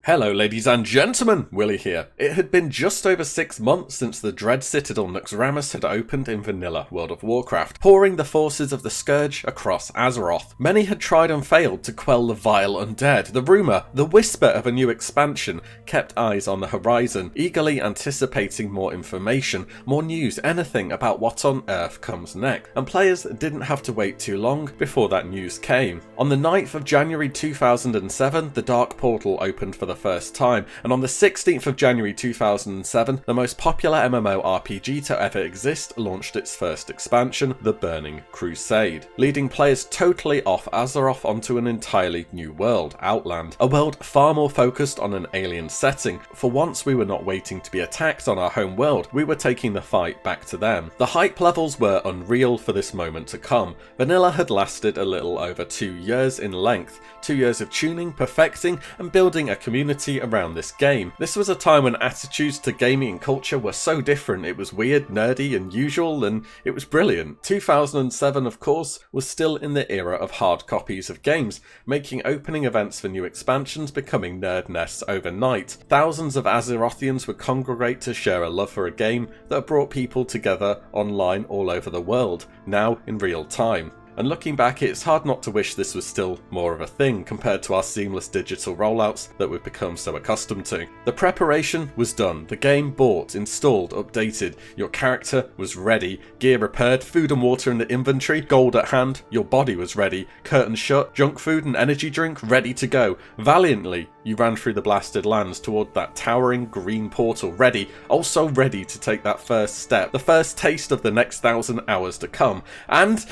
Hello ladies and gentlemen, Willie here. It had been just over 6 months since the Dread Citadel Naxxramas had opened in vanilla World of Warcraft, pouring the forces of the Scourge across Azeroth. Many had tried and failed to quell the vile undead. The rumour, the whisper of a new expansion, kept eyes on the horizon, eagerly anticipating more information, more news, anything about what on earth comes next. And players didn't have to wait too long before that news came. On the 9th of January 2007, the Dark Portal opened for the first time, and on the 16th of January 2007, the most popular MMORPG to ever exist launched its first expansion, the Burning Crusade, leading players totally off Azeroth onto an entirely new world, Outland, a world far more focused on an alien setting. For once we were not waiting to be attacked on our home world, we were taking the fight back to them. The hype levels were unreal for this moment to come. Vanilla had lasted a little over 2 years in length, 2 years of tuning, perfecting, and building a community around this game. This was a time when attitudes to gaming and culture were so different. It was weird, nerdy, unusual, and it was brilliant. 2007, of course, was still in the era of hard copies of games, making opening events for new expansions becoming nerd nests overnight. Thousands of Azerothians would congregate to share a love for a game that brought people together online all over the world, now in real time. And looking back, it's hard not to wish this was still more of a thing compared to our seamless digital rollouts that we've become so accustomed to. The preparation was done, the game bought, installed, updated, your character was ready, gear repaired, food and water in the inventory, gold at hand, your body was ready, curtain shut, junk food and energy drink ready to go. Valiantly, you ran through the blasted lands toward that towering green portal, ready, also ready to take that first step, the first taste of the next 1,000 hours to come, and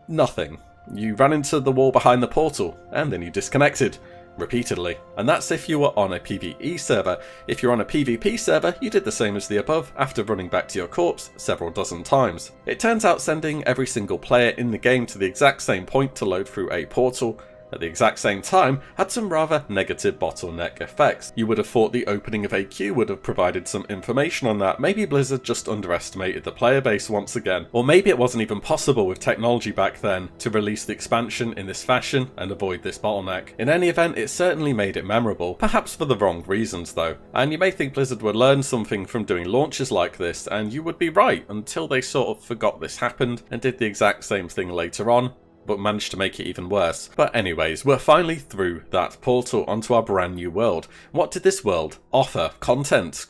nothing. You ran into the wall behind the portal, and then you disconnected. Repeatedly. And that's if you were on a PvE server. If you're on a PvP server, you did the same as the above after running back to your corpse several dozen times. It turns out sending every single player in the game to the exact same point to load through a portal at the exact same time had some rather negative bottleneck effects. You would have thought the opening of a queue would have provided some information on that. Maybe Blizzard just underestimated the player base once again. Or maybe it wasn't even possible with technology back then to release the expansion in this fashion and avoid this bottleneck. In any event, it certainly made it memorable, perhaps for the wrong reasons though. And you may think Blizzard would learn something from doing launches like this, and you would be right until they sort of forgot this happened and did the exact same thing later on, but managed to make it even worse. But anyways, we're finally through that portal onto our brand new world. What did this world offer? Content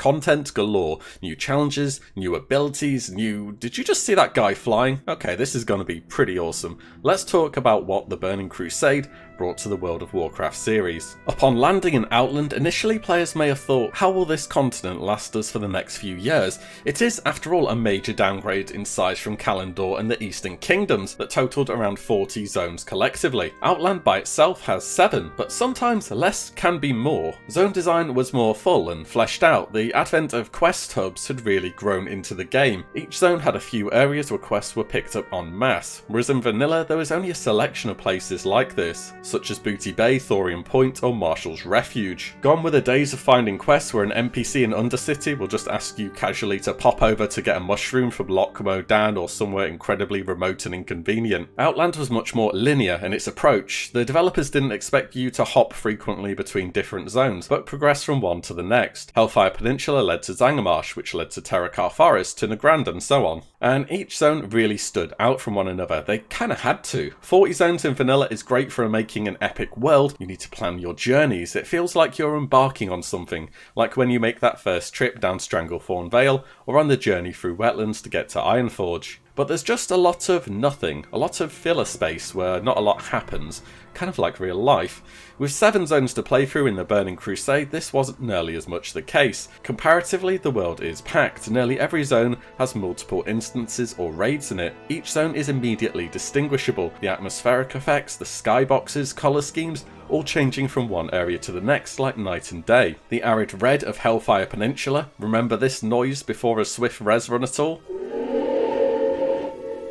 galore, new challenges, new abilities, new... Did you just see that guy flying? Okay, this is going to be pretty awesome. Let's talk about what the Burning Crusade brought to the World of Warcraft series. Upon landing in Outland, initially players may have thought, how will this continent last us for the next few years? It is, after all, a major downgrade in size from Kalimdor and the Eastern Kingdoms that totaled around 40 zones collectively. Outland by itself has 7, but sometimes less can be more. Zone design was more full and fleshed out. The advent of quest hubs had really grown into the game. Each zone had a few areas where quests were picked up en masse, whereas in vanilla there was only a selection of places like this, such as Booty Bay, Thorium Point, or Marshall's Refuge. Gone were the days of finding quests where an NPC in Undercity will just ask you casually to pop over to get a mushroom from Lockmo Dan or somewhere incredibly remote and inconvenient. Outland was much more linear in its approach. The developers didn't expect you to hop frequently between different zones, but progress from one to the next. Hellfire Peninsula led to Zangarmarsh, which led to Terakar Forest, to Nagrand, and so on. And each zone really stood out from one another. They kinda had to. 40 zones in vanilla is great for making an epic world. You need to plan your journeys. It feels like you're embarking on something, like when you make that first trip down Stranglethorn Vale, or on the journey through wetlands to get to Ironforge. But there's just a lot of nothing, a lot of filler space where not a lot happens, kind of like real life. With 7 zones to play through in the Burning Crusade, this wasn't nearly as much the case. Comparatively, the world is packed. Nearly every zone has multiple instances or raids in it. Each zone is immediately distinguishable. The atmospheric effects, the skyboxes, colour schemes, all changing from one area to the next like night and day. The arid red of Hellfire Peninsula, remember this noise before a swift res run at all?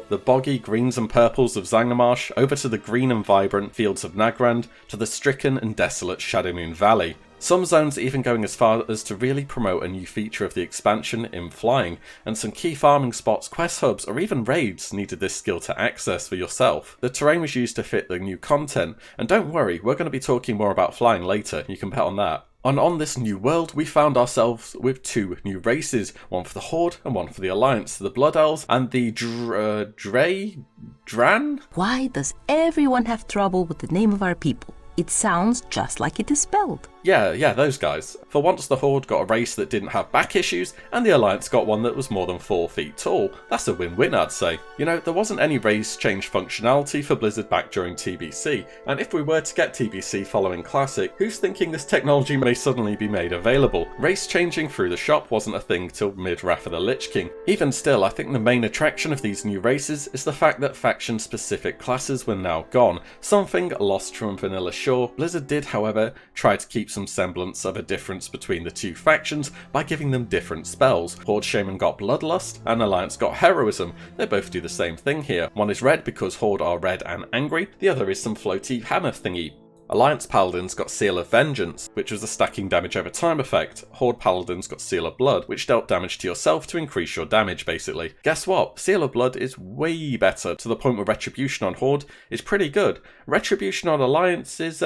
The boggy greens and purples of Zangarmarsh, over to the green and vibrant fields of Nagrand, to the stricken and desolate Shadowmoon Valley. Some zones even going as far as to really promote a new feature of the expansion in flying, and some key farming spots, quest hubs, or even raids needed this skill to access for yourself. The terrain was used to fit the new content, and don't worry, we're going to be talking more about flying later, you can bet on that. And on this new world, we found ourselves with two new races, one for the Horde and one for the Alliance, the Blood Elves and the Dran? Why does everyone have trouble with the name of our people? It sounds just like it is spelled. Yeah, those guys. For once the Horde got a race that didn't have back issues, and the Alliance got one that was more than 4 feet tall. That's a win-win, I'd say. You know, there wasn't any race change functionality for Blizzard back during TBC, and if we were to get TBC following Classic, who's thinking this technology may suddenly be made available? Race changing through the shop wasn't a thing till mid-Wrath of the Lich King. Even still, I think the main attraction of these new races is the fact that faction-specific classes were now gone, something lost from Vanilla Shore. Blizzard did, however, try to keep some semblance of a difference between the two factions by giving them different spells. Horde Shaman got Bloodlust and Alliance got Heroism. They both do the same thing here. One is red because Horde are red and angry, the other is some floaty hammer thingy. Alliance Paladins got Seal of Vengeance, which was a stacking damage over time effect. Horde Paladins got Seal of Blood, which dealt damage to yourself to increase your damage basically. Guess what? Seal of Blood is way better, to the point where Retribution on Horde is pretty good. Retribution on Alliance is,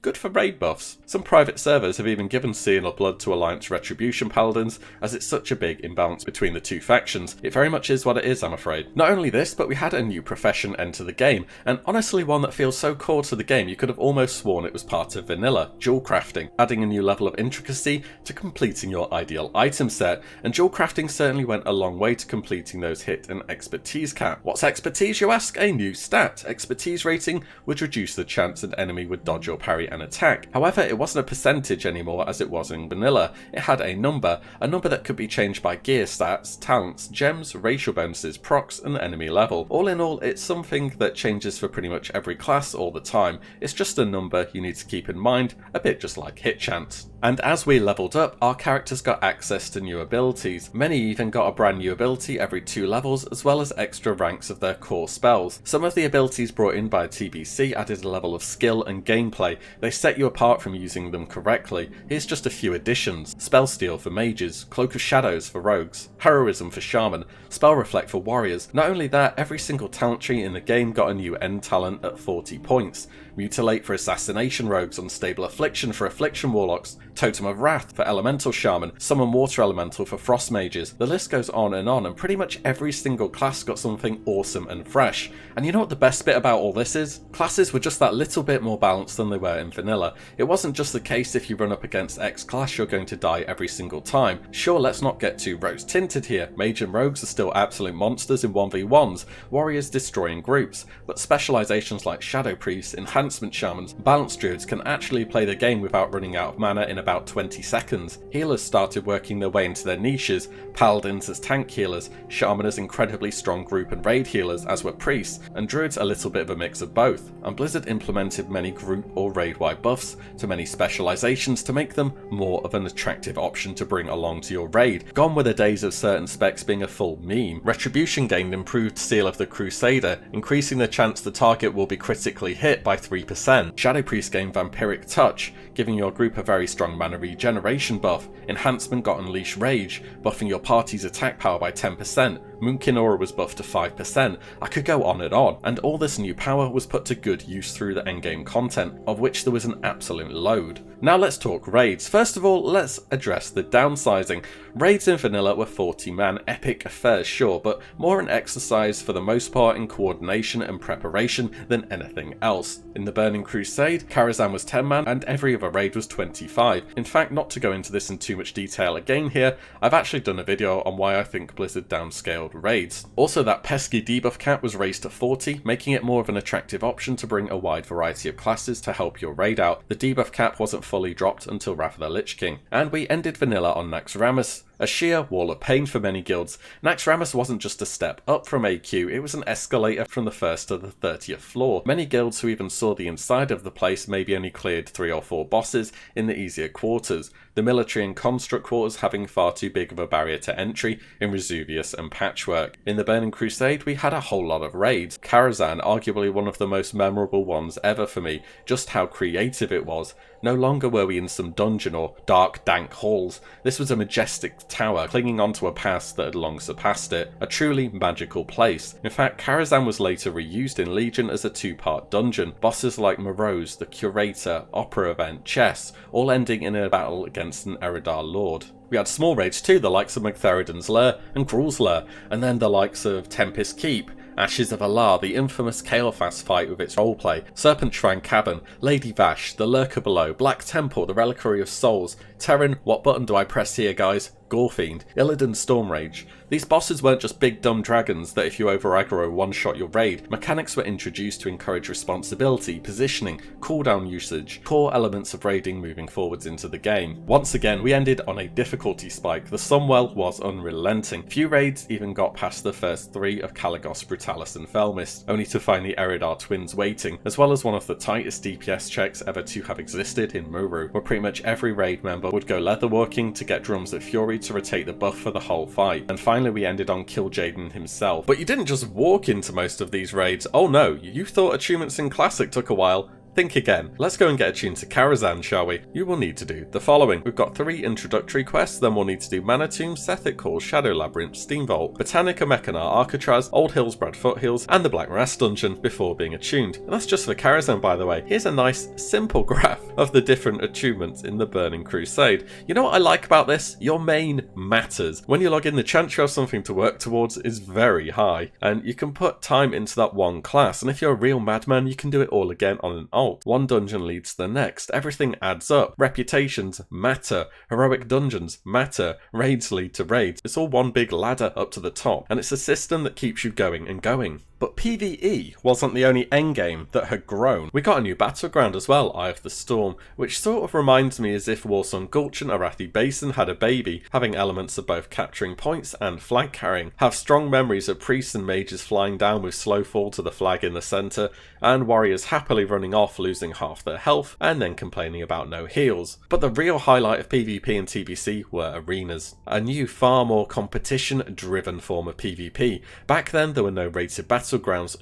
good for raid buffs. Some private servers have even given Seal of Blood to Alliance Retribution Paladins, as it's such a big imbalance between the two factions. It very much is what it is, I'm afraid. Not only this, but we had a new profession enter the game, and honestly one that feels so core to the game you could have almost sworn it was part of vanilla: jewel crafting, adding a new level of intricacy to completing your ideal item set, and jewel crafting certainly went a long way to completing those hit and expertise cap. What's expertise, you ask? A new stat. Expertise rating would reduce the chance an enemy would dodge or parry an attack. However, it wasn't a percentage anymore as it was in vanilla. It had a number that could be changed by gear stats, talents, gems, racial bonuses, procs, and enemy level. All in all, it's something that changes for pretty much every class all the time. It's just a number you need to keep in mind, a bit just like hit chance. And as we leveled up, our characters got access to new abilities. Many even got a brand new ability every 2 levels, as well as extra ranks of their core spells. Some of the abilities brought in by TBC added a level of skill and gameplay. They set you apart from using them correctly. Here's just a few additions: Spell Steal for mages, Cloak of Shadows for rogues, Heroism for shaman, Spell Reflect for warriors. Not only that, every single talent tree in the game got a new end talent at 40 points. Mutilate for assassination rogues, Unstable Affliction for affliction warlocks, Totem of Wrath for elemental shaman, Summon Water Elemental for frost mages. The list goes on, and pretty much every single class got something awesome and fresh. And you know what the best bit about all this is? Classes were just that little bit more balanced than they were in vanilla. It wasn't just the case if you run up against X class you're going to die every single time. Sure, let's not get too rose tinted here. Mage and rogues are still absolute monsters in 1v1s, warriors destroying groups, but specializations like Shadow Priests, Enhancement Shamans, Balanced Druids can actually play the game without running out of mana in about 20 seconds. Healers started working their way into their niches, Paladins as tank healers, Shaman as incredibly strong group and raid healers as were Priests, and Druids a little bit of a mix of both. And Blizzard implemented many group or raid-wide buffs to many specializations to make them more of an attractive option to bring along to your raid. Gone were the days of certain specs being a full meme. Retribution gained improved Seal of the Crusader, increasing the chance the target will be critically hit by 3%. Shadow Priest gained Vampiric Touch, giving your group a very strong mana regeneration buff. Enhancement got Unleash Rage, buffing your party's attack power by 10%. Moonkin Aura was buffed to 5%. I could go on, and all this new power was put to good use through the endgame content, of which there was an absolute load. Now let's talk raids. First of all, let's address the downsizing. Raids in vanilla were 40-man epic affairs, sure, but more an exercise for the most part in coordination and preparation than anything else. In the Burning Crusade, Karazhan was 10-man and every other raid was 25. In fact, not to go into this in too much detail again here, I've actually done a video on why I think Blizzard downscaled raids. Also, that pesky debuff cap was raised to 40, making it more of an attractive option to bring a wide variety of classes to help your raid out. The debuff cap wasn't fully dropped until Wrath of the Lich King. And we ended vanilla on Naxxramas, a sheer wall of pain for many guilds. Naxxramas wasn't just a step up from AQ, it was an escalator from the 1st to the 30th floor. Many guilds who even saw the inside of the place maybe only cleared 3 or 4 bosses in the easier quarters, the military and construct quarters having far too big of a barrier to entry in Resuvius and Patchwork. In the Burning Crusade we had a whole lot of raids. Karazhan, arguably one of the most memorable ones ever for me, just how creative it was. No longer were we in some dungeon or dark, dank halls. This was a majestic tower, clinging onto a past that had long surpassed it. A truly magical place. In fact, Karazhan was later reused in Legion as a two-part dungeon. Bosses like Morose, the Curator, Opera Event, Chess, all ending in a battle against an Eridar Lord. We had small raids too, the likes of Magtheridon's Lair and Gruul's Lair, and then the likes of Tempest Keep, Ashes of Alar, the infamous Kael'thas fight with its roleplay, Serpent Shrine Cabin, Lady Vash, the Lurker Below, Black Temple, the Reliquary of Souls, Terran, what button do I press here guys? Gorefiend, Illidan Stormrage. These bosses weren't just big dumb dragons that if you over aggro one-shot your raid. Mechanics were introduced to encourage responsibility, positioning, cooldown usage, core elements of raiding moving forwards into the game. Once again, we ended on a difficulty spike. The Sunwell was unrelenting. Few raids even got past the first 3 of Kalagos, Brutalis and Felmist, only to find the Eridar twins waiting, as well as one of the tightest DPS checks ever to have existed in Muru, where pretty much every raid member would go leatherworking to get drums at Fury to rotate the buff for the whole fight. And finally we ended on Kill Jaden himself. But you didn't just walk into most of these raids. Oh no, you thought achievements in Classic took a while. Think again. Let's go and get attuned to Karazhan, shall we? You will need to do the following. We've got 3 introductory quests, then we'll need to do Mana Tomb, Sethic Call, Shadow Labyrinth, Steam Vault, Botanica, Mekanar, Arcatraz, Old Hillsbrad Foothills, and the Black Ras dungeon before being attuned. And that's just for Karazhan, by the way. Here's a nice, simple graph of the different achievements in the Burning Crusade. You know what I like about this? Your main matters. When you log in, the chance you have something to work towards is very high, and you can put time into that one class, and if you're a real madman, you can do it all again on an alt. One dungeon leads to the next. Everything adds up. Reputations matter. Heroic dungeons matter. Raids lead to raids. It's all one big ladder up to the top, and it's a system that keeps you going and going. But PvE wasn't the only endgame that had grown. We got a new battleground as well, Eye of the Storm, which sort of reminds me as if Warsong Gulch and Arathi Basin had a baby, having elements of both capturing points and flag carrying. Have strong memories of priests and mages flying down with slow fall to the flag in the centre, and warriors happily running off losing half their health and then complaining about no heals. But the real highlight of PvP and TBC were arenas. A new, far more competition-driven form of PvP. Back then there were no rated battlegrounds.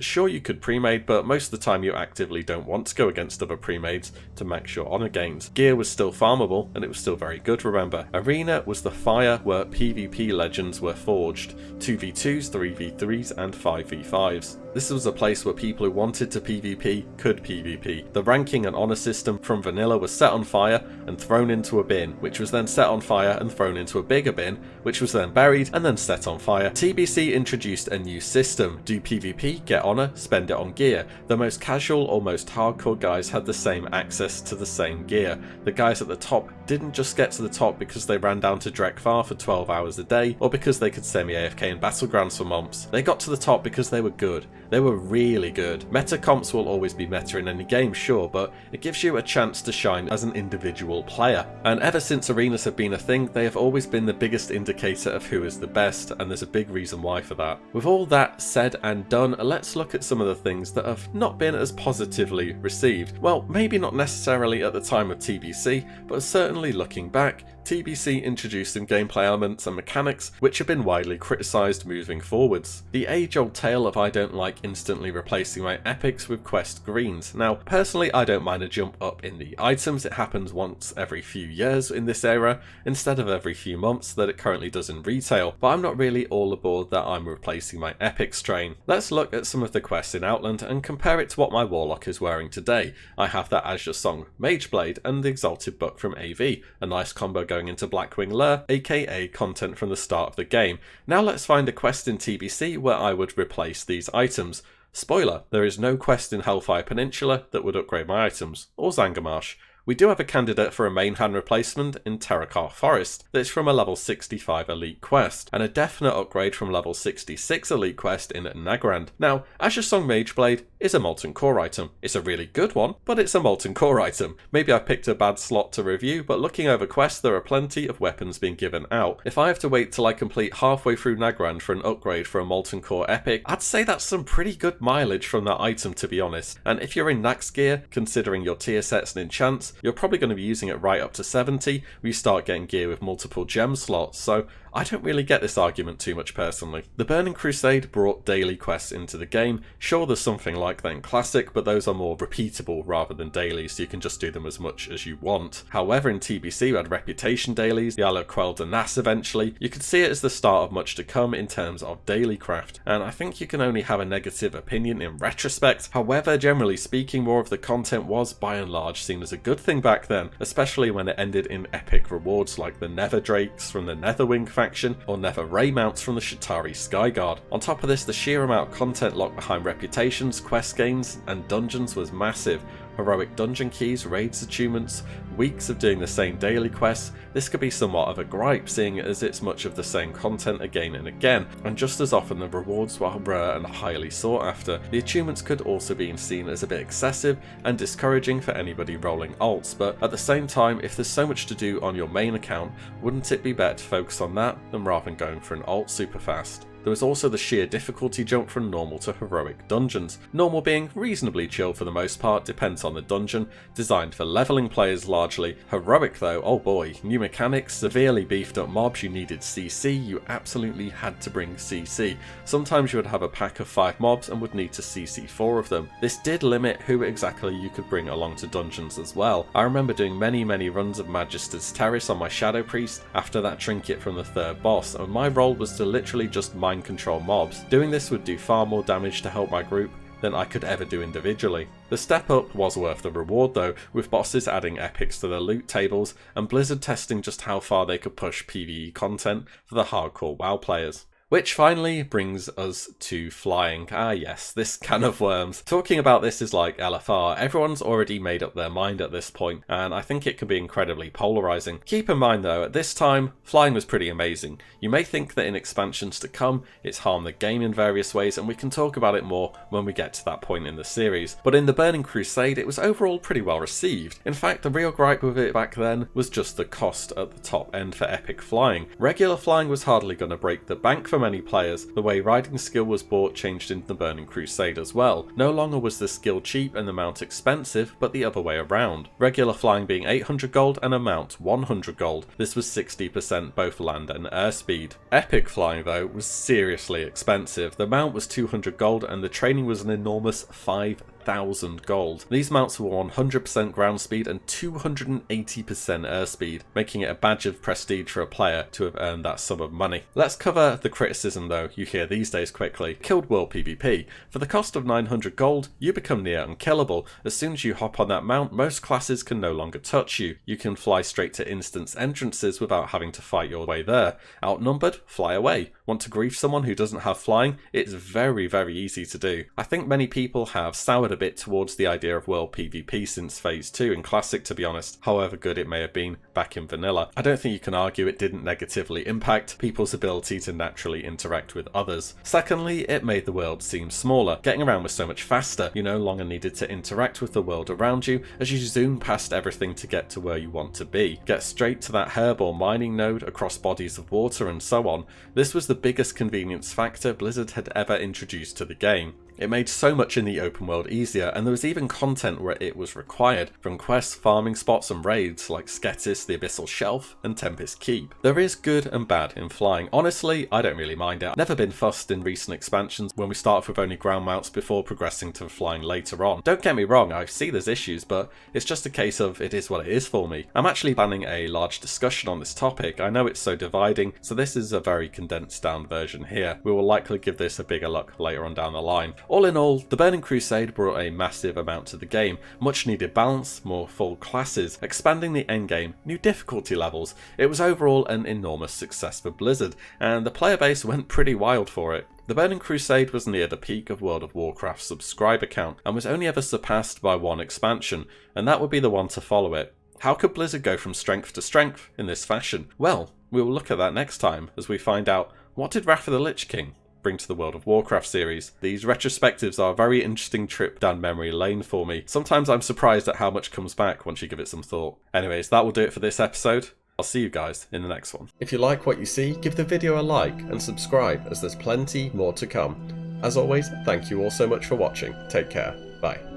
Sure, you could pre-made, but most of the time you actively don't want to go against other pre-mades to max your honour gains. Gear was still farmable, and it was still very good, remember. Arena was the fire where PvP legends were forged. 2v2s, 3v3s and 5v5s. This was a place where people who wanted to PvP could PvP. The ranking and honour system from vanilla was set on fire and thrown into a bin, which was then set on fire and thrown into a bigger bin, which was then buried and then set on fire. TBC introduced a new system. Do PvP, get honour, spend it on gear. The most casual or most hardcore guys had the same access to the same gear. The guys at the top didn't just get to the top because they ran down to Drekthar for 12 hours a day or because they could semi-AFK in battlegrounds for months. They got to the top because they were good. They were really good. Meta comps will always be meta in any game, sure, but it gives you a chance to shine as an individual player. And ever since arenas have been a thing, they have always been the biggest indicator of who is the best, and there's a big reason why for that. With all that said and done, let's look at some of the things that have not been as positively received. Well, maybe not necessarily at the time of TBC, but certainly looking back, TBC introduced some gameplay elements and mechanics which have been widely criticised moving forwards. The age-old tale of I don't like instantly replacing my epics with quest greens. Now, personally I don't mind a jump up in the items. It happens once every few years in this era, instead of every few months that it currently does in retail, but I'm not really all aboard that I'm replacing my epic strain. Let's look at some of the quests in Outland and compare it to what my Warlock is wearing today. I have that Azure Song Mageblade and the Exalted Book from AV, a nice combo going into Blackwing Lair, aka content from the start of the game. Now let's find a quest in TBC where I would replace these items. Spoiler, there is no quest in Hellfire Peninsula that would upgrade my items, or Zangarmarsh. We do have a candidate for a main hand replacement in Terakar Forest that's from a level 65 elite quest, and a definite upgrade from level 66 elite quest in Nagrand. Now, Azure Song Mageblade is a Molten Core item. It's a really good one, but it's a Molten Core item. Maybe I picked a bad slot to review, but looking over quests there are plenty of weapons being given out. If I have to wait till I complete halfway through Nagrand for an upgrade for a Molten Core epic, I'd say that's some pretty good mileage from that item, to be honest. And if you're in Nax gear, considering your tier sets and enchants, achievements, you're probably going to be using it right up to 70 when you start getting gear with multiple gem slots, so I don't really get this argument too much personally. The Burning Crusade brought daily quests into the game. Sure, there's something like that in Classic, but those are more repeatable rather than daily, so you can just do them as much as you want. However, in TBC we had reputation dailies, the Isle of Quell de Nas eventually. You could see it as the start of much to come in terms of daily craft, and I think you can only have a negative opinion in retrospect. However, generally speaking, more of the content was by and large seen as a good thing back then, especially when it ended in epic rewards like the Nether Drakes from the Netherwing faction or Nether Ray mounts from the Shatari Skyguard. On top of this, the sheer amount of content locked behind reputations, quest gains and dungeons was massive. Heroic dungeon keys, raids achievements, weeks of doing the same daily quests. This could be somewhat of a gripe, seeing as it's much of the same content again and again, and just as often the rewards were rare and highly sought after. The achievements could also be seen as a bit excessive and discouraging for anybody rolling alts, but at the same time, if there's so much to do on your main account, wouldn't it be better to focus on that than rather than going for an alt super fast? There was also the sheer difficulty jump from normal to heroic dungeons. Normal being reasonably chill for the most part, depends on the dungeon, designed for leveling players largely. Heroic though, oh boy, new mechanics, severely beefed up mobs, you needed CC, you absolutely had to bring CC. Sometimes you would have a pack of 5 mobs and would need to CC 4 of them. This did limit who exactly you could bring along to dungeons as well. I remember doing many runs of Magister's Terrace on my Shadow Priest after that trinket from the 3rd boss, and my role was to literally just mind control mobs. Doing this would do far more damage to help my group than I could ever do individually. The step up was worth the reward though, with bosses adding epics to the loot tables and Blizzard testing just how far they could push PvE content for the hardcore WoW players. Which finally brings us to flying. Ah yes, this can of worms. Talking about this is like LFR. Everyone's already made up their mind at this point, and I think it can be incredibly polarizing. Keep in mind though, at this time, flying was pretty amazing. You may think that in expansions to come, it's harmed the game in various ways, and we can talk about it more when we get to that point in the series. But in the Burning Crusade, it was overall pretty well received. In fact, the real gripe with it back then was just the cost at the top end for epic flying. Regular flying was hardly going to break the bank for many players. The way riding skill was bought changed in the Burning Crusade as well. No longer was the skill cheap and the mount expensive, but the other way around. Regular flying being 800 gold and a mount 100 gold. This was 60% both land and air speed. Epic flying though was seriously expensive. The mount was 200 gold and the training was an enormous 5,000 gold. These mounts were 100% ground speed and 280% airspeed, making it a badge of prestige for a player to have earned that sum of money. Let's cover the criticism though you hear these days quickly. Killed world PvP. For the cost of 900 gold, you become near unkillable. As soon as you hop on that mount, most classes can no longer touch you. You can fly straight to instance entrances without having to fight your way there. Outnumbered? Fly away. Want to grief someone who doesn't have flying? It's very easy to do. I think many people have soured a bit towards the idea of world PvP since Phase 2 in Classic, to be honest, however good it may have been back in Vanilla. I don't think you can argue it didn't negatively impact people's ability to naturally interact with others. Secondly, it made the world seem smaller. Getting around was so much faster. You no longer needed to interact with the world around you as you zoom past everything to get to where you want to be. Get straight to that herb or mining node across bodies of water and so on. This was the biggest convenience factor Blizzard had ever introduced to the game. It made so much in the open world easier, and there was even content where it was required, from quests, farming spots and raids like Sketis, the Abyssal Shelf and Tempest Keep. There is good and bad in flying. Honestly, I don't really mind it. I've never been fussed in recent expansions when we start with only ground mounts before progressing to flying later on. Don't get me wrong, I see there's issues, but it's just a case of it is what it is for me. I'm actually planning a large discussion on this topic. I know it's so dividing, so this is a very condensed down version here. We will likely give this a bigger look later on down the line. All in all, the Burning Crusade brought a massive amount to the game, much needed balance, more full classes, expanding the endgame, new difficulty levels. It was overall an enormous success for Blizzard, and the player base went pretty wild for it. The Burning Crusade was near the peak of World of Warcraft's subscriber count, and was only ever surpassed by one expansion, and that would be the one to follow it. How could Blizzard go from strength to strength in this fashion? Well, we will look at that next time, as we find out what did Wrath of the Lich King bring to the World of Warcraft series. These retrospectives are a very interesting trip down memory lane for me. Sometimes I'm surprised at how much comes back once you give it some thought. Anyways, that will do it for this episode. I'll see you guys in the next one. If you like what you see, give the video a like and subscribe, as there's plenty more to come. As always, thank you all so much for watching. Take care. Bye.